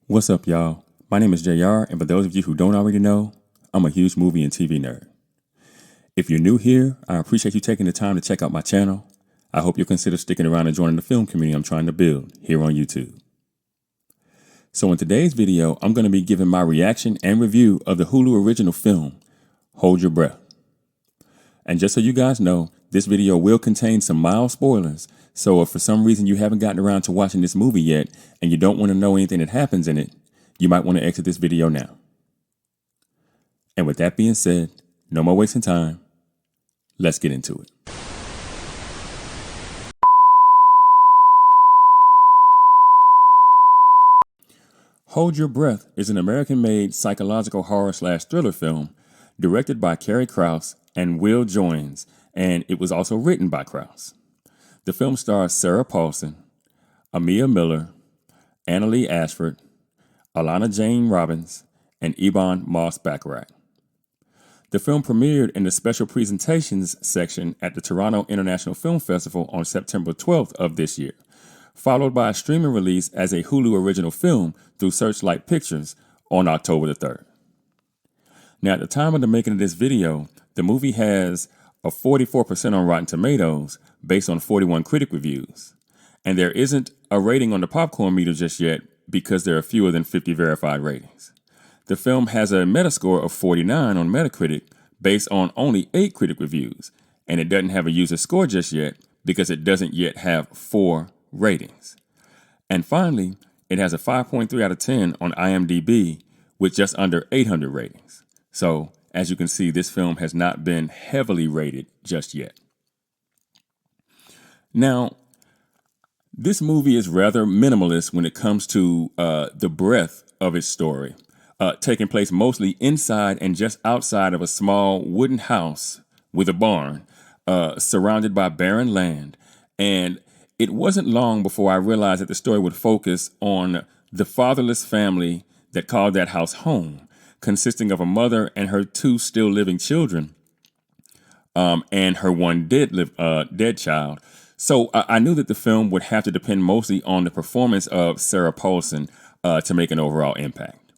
What's up, y'all? My name is JR, and for those of you who don't already know, I'm a huge movie and TV nerd. If you're new here, I appreciate you taking the time to check out my channel. I hope you'll consider sticking around and joining the film community I'm trying to build here on YouTube. So in today's video, I'm going to be giving my reaction and review of the Hulu original film, Hold Your Breath. And just so you guys know, this video will contain some mild spoilers, so if for some reason you haven't gotten around to watching this movie yet and you don't want to know anything that happens in it, you might want to exit this video now. And with that being said, no more wasting time. Let's get into it. Hold Your Breath is an American-made psychological horror/thriller film directed by Carrie Krause and Will Joines, and it was also written by Krause. The film stars Sarah Paulson, Amia Miller, Annalee Ashford, Alana Jane Robbins, and Ebon Moss-Baccarat. The film premiered in the special presentations section at the Toronto International Film Festival on September 12th of this year, followed by a streaming release as a Hulu original film through Searchlight Pictures on October the 3rd. Now, at the time of the making of this video, the movie has a 44% on Rotten Tomatoes based on 41 critic reviews. And there isn't a rating on the popcorn meter just yet because there are fewer than 50 verified ratings. The film has a Metascore of 49 on Metacritic based on only 8 critic reviews, and it doesn't have a user score just yet because it doesn't yet have 4 ratings. And finally, it has a 5.3 out of 10 on IMDb with just under 800 ratings. So, as you can see, this film has not been heavily rated just yet. Now, this movie is rather minimalist when it comes to the breadth of its story, taking place mostly inside and just outside of a small wooden house with a barn, surrounded by barren land. And it wasn't long before I realized that the story would focus on the fatherless family that called that house home, consisting of a mother and her 2 still living children, and her 1 dead child. So I knew that the film would have to depend mostly on the performance of Sarah Paulson to make an overall impact.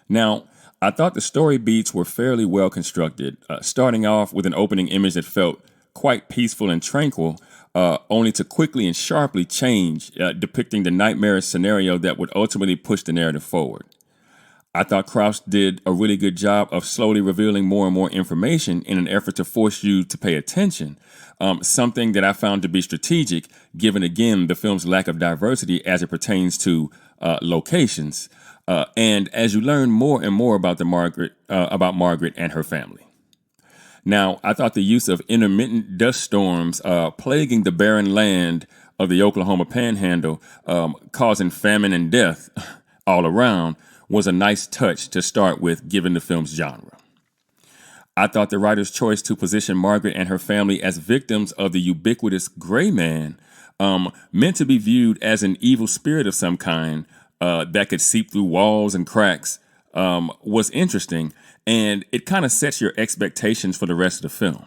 Now, I thought the story beats were fairly well constructed, starting off with an opening image that felt quite peaceful and tranquil, only to quickly and sharply change, depicting the nightmarish scenario that would ultimately push the narrative forward. I thought Krause did a really good job of slowly revealing more and more information in an effort to force you to pay attention, something that I found to be strategic, given, again, the film's lack of diversity as it pertains to locations, and as you learn more and more about Margaret and her family. Now, I thought the use of intermittent dust storms plaguing the barren land of the Oklahoma Panhandle, causing famine and death all around, was a nice touch to start with, given the film's genre. I thought the writer's choice to position Margaret and her family as victims of the ubiquitous gray man, meant to be viewed as an evil spirit of some kind that could seep through walls and cracks, was interesting, and it kind of sets your expectations for the rest of the film.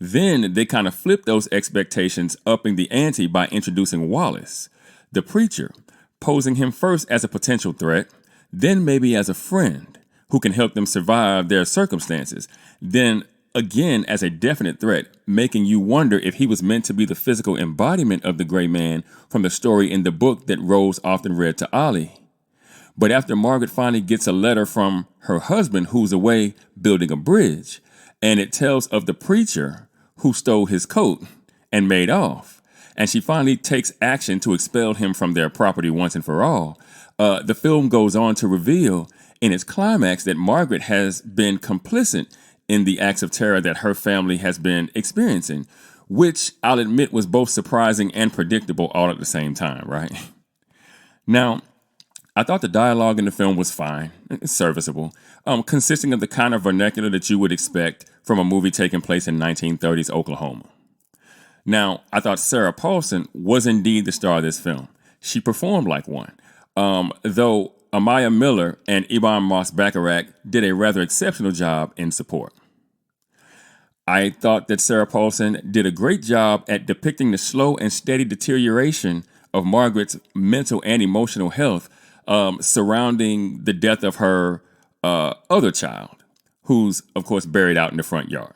Then they kind of flip those expectations, upping the ante by introducing Wallace, the preacher, posing him first as a potential threat, then maybe as a friend who can help them survive their circumstances, then again as a definite threat, making you wonder if he was meant to be the physical embodiment of the gray man from the story in the book that Rose often read to Ollie. But after Margaret finally gets a letter from her husband who's away building a bridge, and it tells of the preacher who stole his coat and made off, and she finally takes action to expel him from their property once and for all, the film goes on to reveal in its climax that Margaret has been complicit in the acts of terror that her family has been experiencing, which I'll admit was both surprising and predictable all at the same time, right? Now, I thought the dialogue in the film was fine, serviceable, consisting of the kind of vernacular that you would expect from a movie taking place in 1930s Oklahoma. Now, I thought Sarah Paulson was indeed the star of this film. She performed like one, though Amia Miller and Ebon Moss-Baccarat did a rather exceptional job in support. I thought that Sarah Paulson did a great job at depicting the slow and steady deterioration of Margaret's mental and emotional health, surrounding the death of her other child, who's, of course, buried out in the front yard.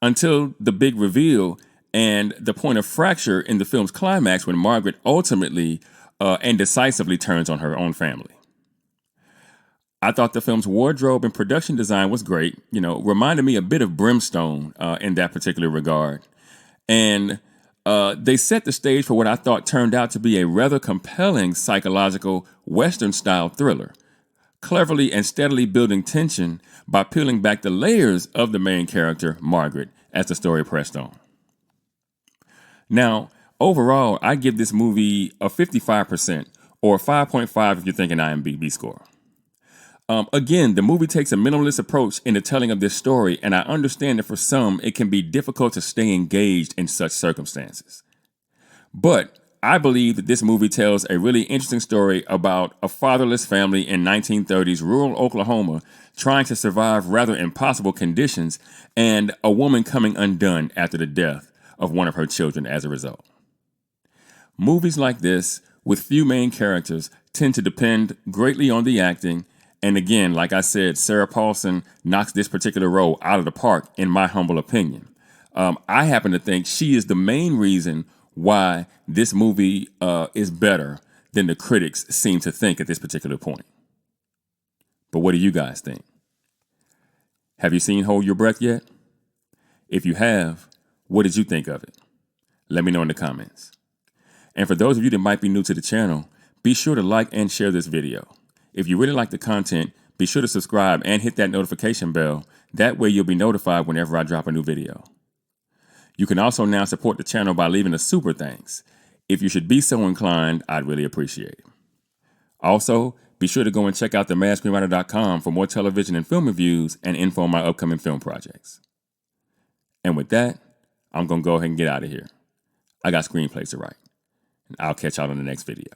Until the big reveal and the point of fracture in the film's climax when Margaret ultimately and decisively turns on her own family. I thought the film's wardrobe and production design was great, reminded me a bit of Brimstone in that particular regard. And they set the stage for what I thought turned out to be a rather compelling psychological Western-style thriller, cleverly and steadily building tension by peeling back the layers of the main character, Margaret, as the story pressed on. Now, overall, I give this movie a 55%, or 5.5 if you're thinking IMDb score. Again, the movie takes a minimalist approach in the telling of this story, and I understand that for some, it can be difficult to stay engaged in such circumstances. But I believe that this movie tells a really interesting story about a fatherless family in 1930s rural Oklahoma trying to survive rather impossible conditions, and a woman coming undone after the death of one of her children as a result. Movies like this, with few main characters, tend to depend greatly on the acting. And again, like I said, Sarah Paulson knocks this particular role out of the park, in my humble opinion. I happen to think she is the main reason why this movie is better than the critics seem to think at this particular point. But what do you guys think? Have you seen Hold Your Breath yet? If you have, what did you think of it? Let me know in the comments. And for those of you that might be new to the channel, be sure to like and share this video. If you really like the content, be sure to subscribe and hit that notification bell. That way you'll be notified whenever I drop a new video. You can also now support the channel by leaving a super thanks. If you should be so inclined, I'd really appreciate it. Also, be sure to go and check out themadScreenwriter.com for more television and film reviews and info on my upcoming film projects. And with that, I'm going to go ahead and get out of here. I got screenplays to write. And I'll catch y'all in the next video.